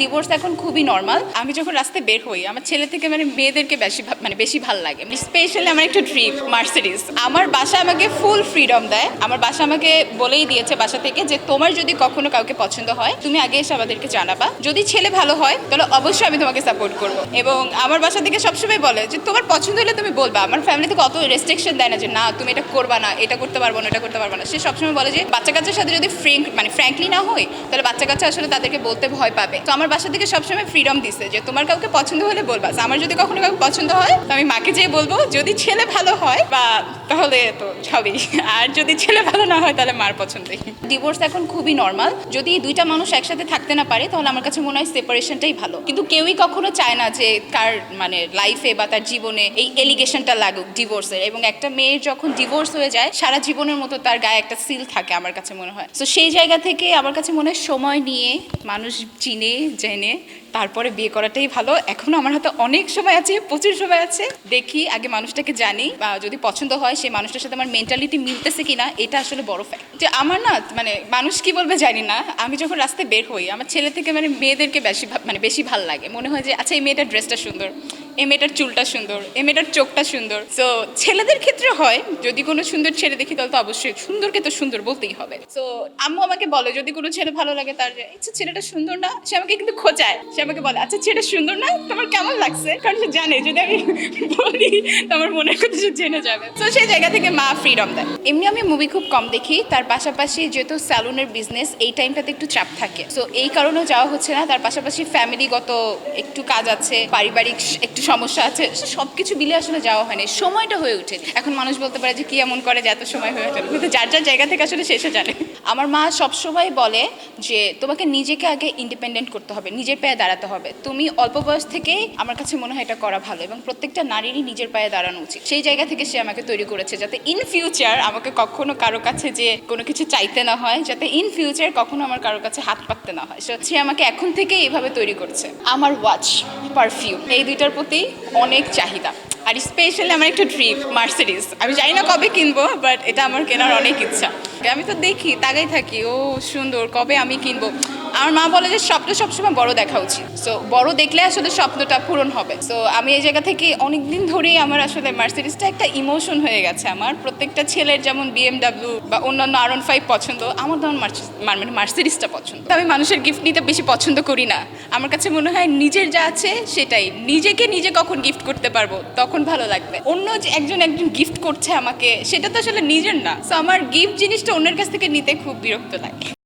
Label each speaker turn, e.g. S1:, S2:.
S1: Divorce এখন খুবই normal. আমি যখন রাস্তায় বের হই আমার ছেলে থেকে মেয়েদেরকে বেশি ভালো লাগে। স্পেশালি আমার একটা ট্রিপ মার্সিডিজ। আমার বাসা আমাকে ফুল ফ্রিডম দেয়। আমার বাসা আমাকে বলেই দিয়েছে বাসা থেকে যে তোমার যদি কখনো কাউকে পছন্দ হয় তুমি আগে এসে আমাদেরকে জানাবা, যদি ছেলে ভালো হয় তাহলে অবশ্যই আমি তোমাকে সাপোর্ট করব। এবং আমার বাসা থেকে সবসময় বলে যে তোমার পছন্দ হলে তুমি বলবা। আমার ফ্যামিলি থেকে অত রেস্ট্রিকশন দেয় না যে না তুমি এটা করবা না, এটা করতে পারবো না, এটা করতে পারবো না। সে সবসময় বলে যে বাচ্চা কাচ্চার সাথে যদি ফ্র্যাঙ্কলি না হয় তাহলে বাচ্চা কাচ্চা আসলে তাদেরকে বলতে ভয় পাবে। তো আমার বাসা থেকে সবসময় ফ্রিডম দিছে যে তোমার কাউকে পছন্দ হলে বলবা। আমার যদি কখনো কাউকে পছন্দ হয় তো আমি মাকে যেয়ে বলবো, যদি ছেলে ভালো হয় বা তাহলে তো হবেই, আর যদি ছেলে ভালো না হয় তাহলে মার পছন্দই। ডিভোর্স এখন খুবই নর্মাল। যদি দুইটা মানুষ একসাথে থাকতে না পারে তাহলে আমার কাছে মনে হয় সেপারেশনটাই ভালো। কিন্তু কেউই কখনো চায় না যে কার লাইফে বা তার জীবনে এই এলিগেশনটা লাগুক ডিভোর্সের। এবং একটা মেয়ের যখন ডিভোর্স হয়ে যায় সারা জীবনের মতো তার গায়ে একটা সিল থাকে আমার কাছে মনে হয়। তো সেই জায়গা থেকে আমার কাছে মনে হয় সময় নিয়ে মানুষ চিনে জেনে তারপরে বিয়ে করাটাই ভালো। এখনো আমার হাতে অনেক সময় আছে, প্রচুর সময় আছে। দেখি আগে মানুষটাকে জানি, বা যদি পছন্দ হয় সেই মানুষটার সাথে আমার মেন্টালিটি মিলতেছে কিনা, এটা আসলে বড় ফ্যাক্ট। যে আমার না মানুষ কি বলবে জানি না, আমি যখন রাস্তায় বের হই আমার ছেলে থেকে মেয়েদেরকে বেশি ভালো লাগে। মনে হয় যে আচ্ছা এই মেয়েটার ড্রেসটা সুন্দর, এই মেয়েটার চুলটা সুন্দর, এই মেয়েটার চোখটা সুন্দর। সো ছেলেদের ক্ষেত্রে হয় যদি কোনো সুন্দর ছেলে দেখি তাহলে তো অবশ্যই সুন্দরকে তো সুন্দর বলতেই হবে। সো আম্মু আমাকে বলে যদি কোনো ছেলে ভালো লাগে তার আচ্ছা ছেলেটা সুন্দর না, সে আমাকে কিন্তু খোঁচায়। সে আমাকে বলে আচ্ছা ছেলেটা সুন্দর না, তোমার কেমন লাগছে, কারণ সে জানে যদি আমি বলি তোমার মনের কথা সে জেনে যাবে। তো সেই জায়গা থেকে মা ফ্রিডম দেয়। এমনি আমি মুভি খুব কম দেখি, তার পাশাপাশি যেহেতু স্যালুনের বিজনেস এই টাইমটাতে একটু চাপ থাকে, সো এই কারণেও যাওয়া হচ্ছে না। তার পাশাপাশি ফ্যামিলিগত একটু কাজ আছে, পারিবারিক একটু সমস্যা আছে, সবকিছু মিলে আসলে যাওয়া হয়নি, সময়টা হয়ে ওঠে। এখন মানুষ বলতে পারে যে কি এমন করে যে এত সময় হয়ে ওঠে, কিন্তু যার যার জায়গা থেকে আসলে শেষে জানে। আমার মা সবসময় বলে যে তোমাকে নিজেকে আগে ইন্ডিপেন্ডেন্ট করতে হবে, নিজের পায়ে দাঁড়াতে হবে। তুমি অল্প বয়স থেকেই আমার কাছে মনে হয় এটা করা ভালো, এবং প্রত্যেকটা নারীরই নিজের পায়ে দাঁড়ানো উচিত। সেই জায়গা থেকে সে আমাকে তৈরি করেছে যাতে ইন ফিউচার আমাকে কখনো কারো কাছে যে কোনো কিছু চাইতে না হয়, যাতে ইন ফিউচার কখনো আমার কারো কাছে হাত পাততে না হয়। সে আমাকে এখন থেকেই এইভাবে তৈরি করছে। আমার ওয়াচ, পারফিউম, এই দুইটার প্রতি অনেক চাহিদা। আর স্পেশালি আমার একটা ট্রিপ মার্সিডিজ। আমি জানি না কবে কিনবো, বাট এটা আমার কেনার অনেক ইচ্ছা। আমি তো দেখি তাকাই থাকি, ও সুন্দর, কবে আমি কিনবো। আমার মা বলে যে স্বপ্ন সবসময় বড় দেখা উচিত, সো বড় দেখলে আসলে স্বপ্নটা পূরণ হবে। সো আমি এই জায়গা থেকে অনেকদিন ধরেই আমার আসলে মার্সিডিজটা একটা ইমোশন হয়ে গেছে। আমার প্রত্যেকটা ছেলের যেমন BMW বা অন্যান্য R15 পছন্দ, আমার তেমন মার্সিডিজটা পছন্দ। আমি মানুষের গিফট নিতে বেশি পছন্দ করি না। আমার কাছে মনে হয় নিজের যা আছে সেটাই, নিজেকে নিজে কখন গিফট করতে পারবো তখন ভালো লাগবে। অন্য যে একজন গিফট করছে আমাকে, সেটা তো আসলে নিজের না। সো আমার গিফট জিনিসটা অন্যের কাছ থেকে নিতে খুব বিরক্ত লাগে।